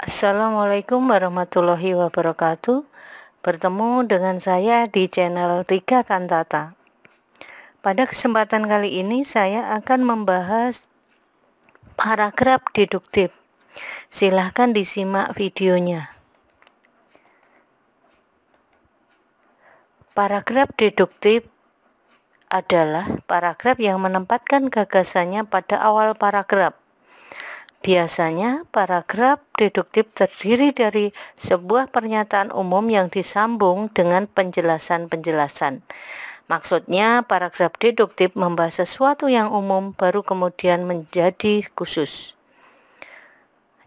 Assalamualaikum warahmatullahi wabarakatuh. Bertemu dengan saya di channel Tiga Kantata. Pada kesempatan kali ini saya akan membahas paragraf deduktif. Silahkan disimak videonya. Paragraf deduktif adalah paragraf yang menempatkan gagasannya pada awal paragraf. Biasanya, paragraf deduktif terdiri dari sebuah pernyataan umum yang disambung dengan penjelasan-penjelasan. Maksudnya, paragraf deduktif membahas sesuatu yang umum baru kemudian menjadi khusus.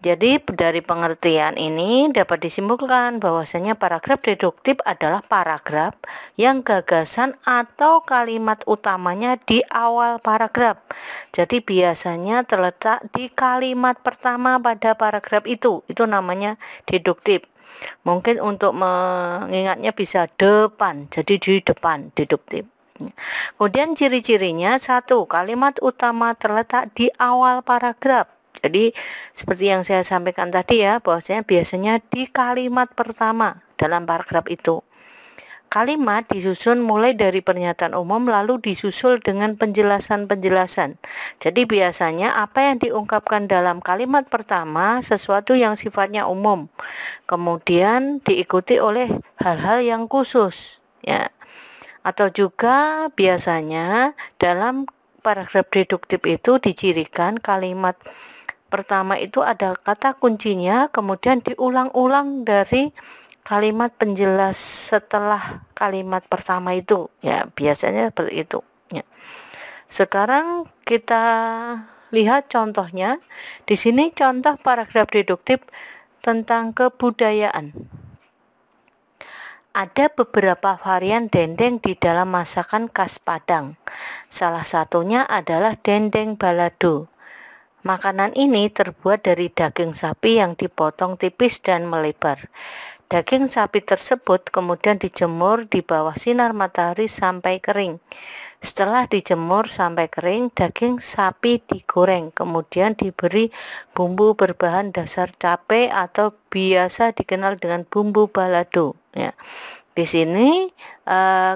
Jadi, dari pengertian ini dapat disimpulkan bahwasanya paragraf deduktif adalah paragraf yang gagasan atau kalimat utamanya di awal paragraf. Jadi, biasanya terletak di kalimat pertama pada paragraf itu namanya deduktif. Mungkin untuk mengingatnya bisa depan, jadi di depan deduktif. Kemudian ciri-cirinya, 1. Kalimat utama terletak di awal paragraf. Jadi seperti yang saya sampaikan tadi ya, bahwasanya biasanya di kalimat pertama dalam paragraf itu. Kalimat disusun mulai dari pernyataan umum lalu disusul dengan penjelasan-penjelasan. Jadi biasanya apa yang diungkapkan dalam kalimat pertama sesuatu yang sifatnya umum, kemudian diikuti oleh hal-hal yang khusus ya. Atau juga biasanya dalam paragraf deduktif itu dicirikan kalimat pertama itu ada kata kuncinya, kemudian diulang-ulang dari kalimat penjelas setelah kalimat pertama itu ya, biasanya seperti itu ya. Sekarang kita lihat contohnya. Di sini contoh paragraf deduktif tentang kebudayaan. Ada beberapa varian dendeng di dalam masakan khas Padang. Salah satunya adalah dendeng balado. Makanan ini terbuat dari daging sapi yang dipotong tipis dan melebar. Daging sapi tersebut kemudian dijemur di bawah sinar matahari sampai kering. Setelah dijemur sampai kering, daging sapi digoreng, kemudian diberi bumbu berbahan dasar cabai atau biasa dikenal dengan bumbu balado. Ya. Di sini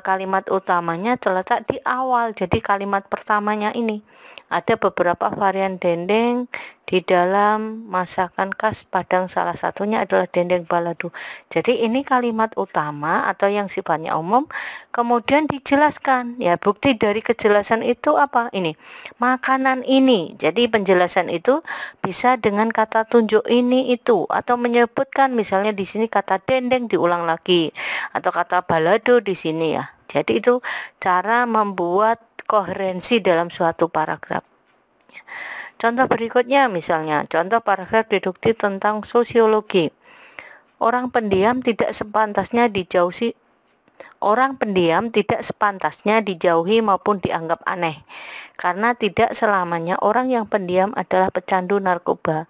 kalimat utamanya terletak di awal. Jadi kalimat pertamanya ini ada beberapa varian dendeng di dalam masakan khas Padang, salah satunya adalah dendeng balado. Jadi ini kalimat utama atau yang sifatnya umum, kemudian dijelaskan ya. Bukti dari kejelasan itu apa? Ini makanan ini. Jadi penjelasan itu bisa dengan kata tunjuk ini itu, atau menyebutkan misalnya di sini kata dendeng diulang lagi atau kata balado di sini ya. Jadi itu cara membuat koherensi dalam suatu paragraf. Contoh berikutnya misalnya, contoh paragraf deduktif tentang sosiologi. Orang pendiam tidak sepantasnya dijauhi maupun dianggap aneh, karena tidak selamanya orang yang pendiam adalah pecandu narkoba,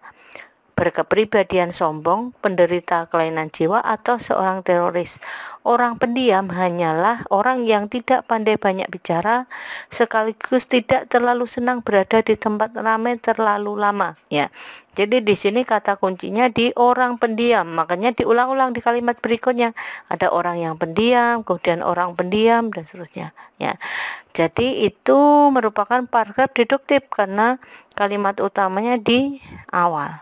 berkepribadian sombong, penderita kelainan jiwa, atau seorang teroris. Orang pendiam hanyalah orang yang tidak pandai banyak bicara, sekaligus tidak terlalu senang berada di tempat ramai terlalu lama. Ya, jadi di sini kata kuncinya di orang pendiam, makanya diulang-ulang di kalimat berikutnya. Ada orang yang pendiam, kemudian orang pendiam, dan seterusnya. Ya, jadi itu merupakan paragraf deduktif karena kalimat utamanya di awal.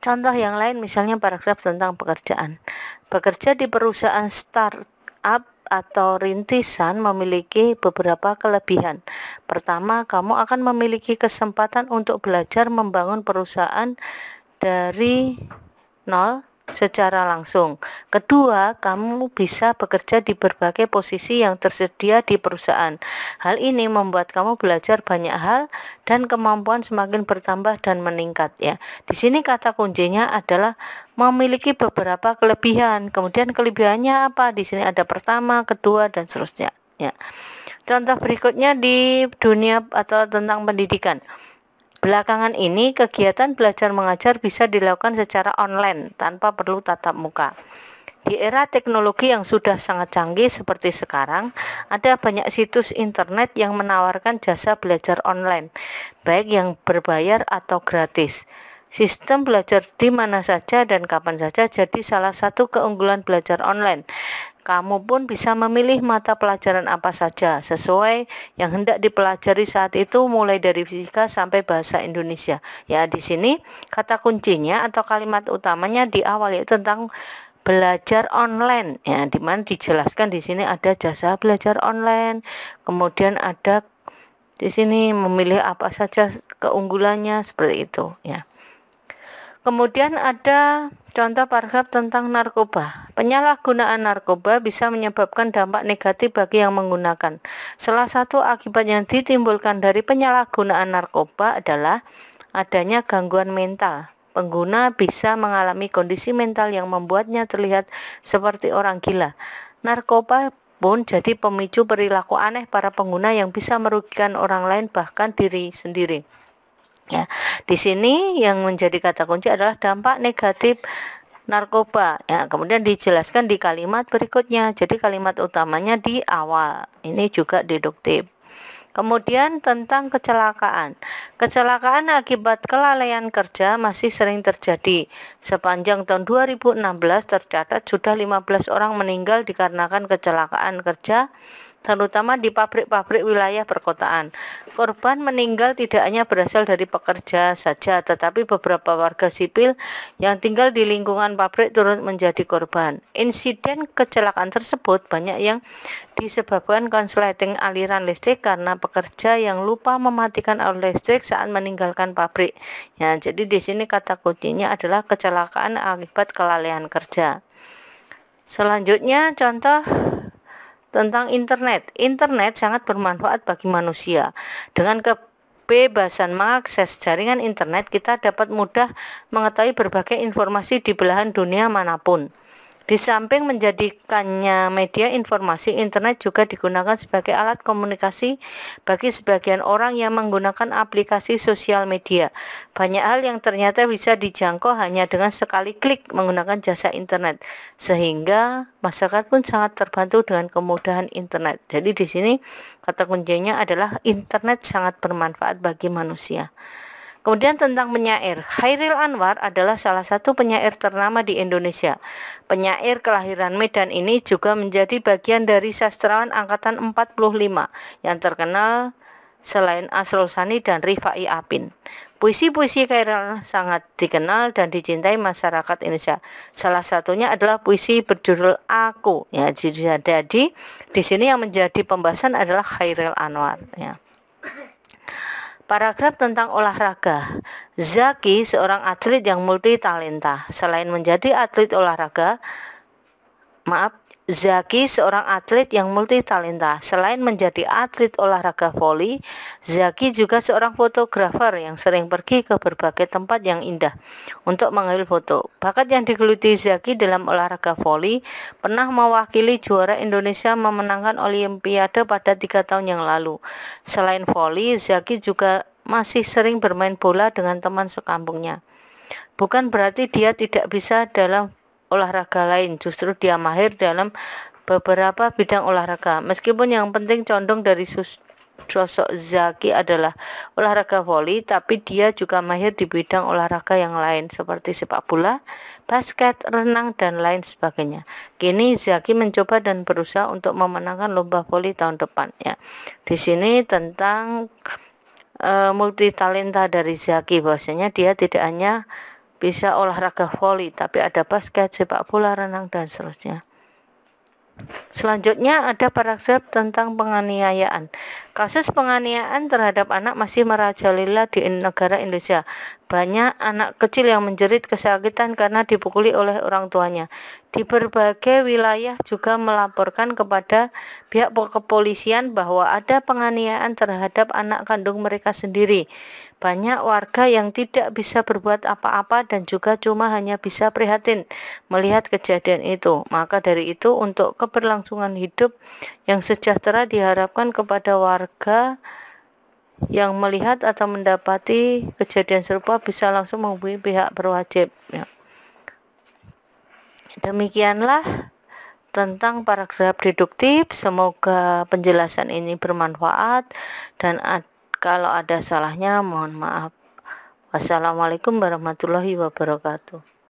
Contoh yang lain misalnya paragraf tentang pekerjaan. Bekerja di perusahaan startup atau rintisan memiliki beberapa kelebihan. Pertama, kamu akan memiliki kesempatan untuk belajar membangun perusahaan dari nol secara langsung. Kedua, kamu bisa bekerja di berbagai posisi yang tersedia di perusahaan. Hal ini membuat kamu belajar banyak hal dan kemampuan semakin bertambah dan meningkat ya. Di sini kata kuncinya adalah memiliki beberapa kelebihan. Kemudian kelebihannya apa? Di sini ada pertama, kedua, dan seterusnya ya. Contoh berikutnya di dunia atau tentang pendidikan. Belakangan ini kegiatan belajar mengajar bisa dilakukan secara online tanpa perlu tatap muka. Di era teknologi yang sudah sangat canggih seperti sekarang, ada banyak situs internet yang menawarkan jasa belajar online, baik yang berbayar atau gratis. Sistem belajar di mana saja dan kapan saja jadi salah satu keunggulan belajar online. Kamu pun bisa memilih mata pelajaran apa saja sesuai yang hendak dipelajari saat itu, mulai dari fisika sampai bahasa Indonesia. Ya, di sini kata kuncinya atau kalimat utamanya di awal yaitu tentang belajar online. Ya, di mana dijelaskan di sini ada jasa belajar online, kemudian ada di sini memilih apa saja keunggulannya seperti itu, ya. Kemudian ada contoh paragraf tentang narkoba. Penyalahgunaan narkoba bisa menyebabkan dampak negatif bagi yang menggunakan. Salah satu akibat yang ditimbulkan dari penyalahgunaan narkoba adalah adanya gangguan mental. Pengguna bisa mengalami kondisi mental yang membuatnya terlihat seperti orang gila. Narkoba pun jadi pemicu perilaku aneh para pengguna yang bisa merugikan orang lain bahkan diri sendiri. Ya, di sini yang menjadi kata kunci adalah dampak negatif narkoba. Ya, kemudian dijelaskan di kalimat berikutnya. Jadi kalimat utamanya di awal. Ini juga deduktif. Kemudian tentang kecelakaan. Kecelakaan akibat kelalaian kerja masih sering terjadi. Sepanjang tahun 2016 tercatat sudah 15 orang meninggal dikarenakan kecelakaan kerja, terutama di pabrik-pabrik wilayah perkotaan. Korban meninggal tidak hanya berasal dari pekerja saja, tetapi beberapa warga sipil yang tinggal di lingkungan pabrik turut menjadi korban. Insiden kecelakaan tersebut banyak yang disebabkan konsleting aliran listrik karena pekerja yang lupa mematikan arus listrik saat meninggalkan pabrik. Ya, jadi di sini kata kuncinya adalah kecelakaan akibat kelalaian kerja. Selanjutnya contoh tentang internet. Internet sangat bermanfaat bagi manusia. Dengan kebebasan mengakses jaringan internet, kita dapat mudah mengetahui berbagai informasi di belahan dunia manapun. Di samping menjadikannya media informasi, internet juga digunakan sebagai alat komunikasi bagi sebagian orang yang menggunakan aplikasi sosial media. Banyak hal yang ternyata bisa dijangkau hanya dengan sekali klik menggunakan jasa internet, sehingga masyarakat pun sangat terbantu dengan kemudahan internet. Jadi di sini kata kuncinya adalah internet sangat bermanfaat bagi manusia. Kemudian tentang penyair. Chairil Anwar adalah salah satu penyair ternama di Indonesia. Penyair kelahiran Medan ini juga menjadi bagian dari sastrawan angkatan 45 yang terkenal selain Asrul Sani dan Rifai Apin. Puisi-puisi Chairil sangat dikenal dan dicintai masyarakat Indonesia. Salah satunya adalah puisi berjudul Aku. Ya, jadi di sini yang menjadi pembahasan adalah Chairil Anwar, ya. Paragraf tentang olahraga. Zaki seorang atlet yang multi talenta. Selain menjadi atlet olahraga, Zaki seorang atlet yang multi talenta. Selain menjadi atlet olahraga voli, Zaki juga seorang fotografer yang sering pergi ke berbagai tempat yang indah untuk mengambil foto. Bakat yang digeluti Zaki dalam olahraga voli pernah mewakili juara Indonesia memenangkan Olimpiade pada 3 tahun yang lalu. Selain voli, Zaki juga masih sering bermain bola dengan teman sekampungnya. Bukan berarti dia tidak bisa dalam olahraga lain, justru dia mahir dalam beberapa bidang olahraga. Meskipun yang penting condong dari sosok Zaki adalah olahraga voli, tapi dia juga mahir di bidang olahraga yang lain seperti sepak bola, basket, renang, dan lain sebagainya. Kini Zaki mencoba dan berusaha untuk memenangkan lomba voli tahun depan, ya. Di sini tentang multi talenta dari Zaki, bahwasanya dia tidak hanya bisa olahraga voli, tapi ada basket, sepak bola, renang, dan seterusnya. Selanjutnya ada paragraf tentang penganiayaan. Kasus penganiayaan terhadap anak masih merajalela di negara Indonesia. Banyak anak kecil yang menjerit kesakitan karena dipukuli oleh orang tuanya. Di berbagai wilayah juga melaporkan kepada pihak kepolisian bahwa ada penganiayaan terhadap anak kandung mereka sendiri. Banyak warga yang tidak bisa berbuat apa-apa dan juga cuma hanya bisa prihatin melihat kejadian itu. Maka dari itu, untuk keberlangsungan hidup yang sejahtera diharapkan kepada warga yang melihat atau mendapati kejadian serupa bisa langsung menghubungi pihak berwajib, ya. Demikianlah tentang paragraf deduktif. Semoga penjelasan ini bermanfaat dan kalau ada salahnya mohon maaf. Wassalamualaikum warahmatullahi wabarakatuh.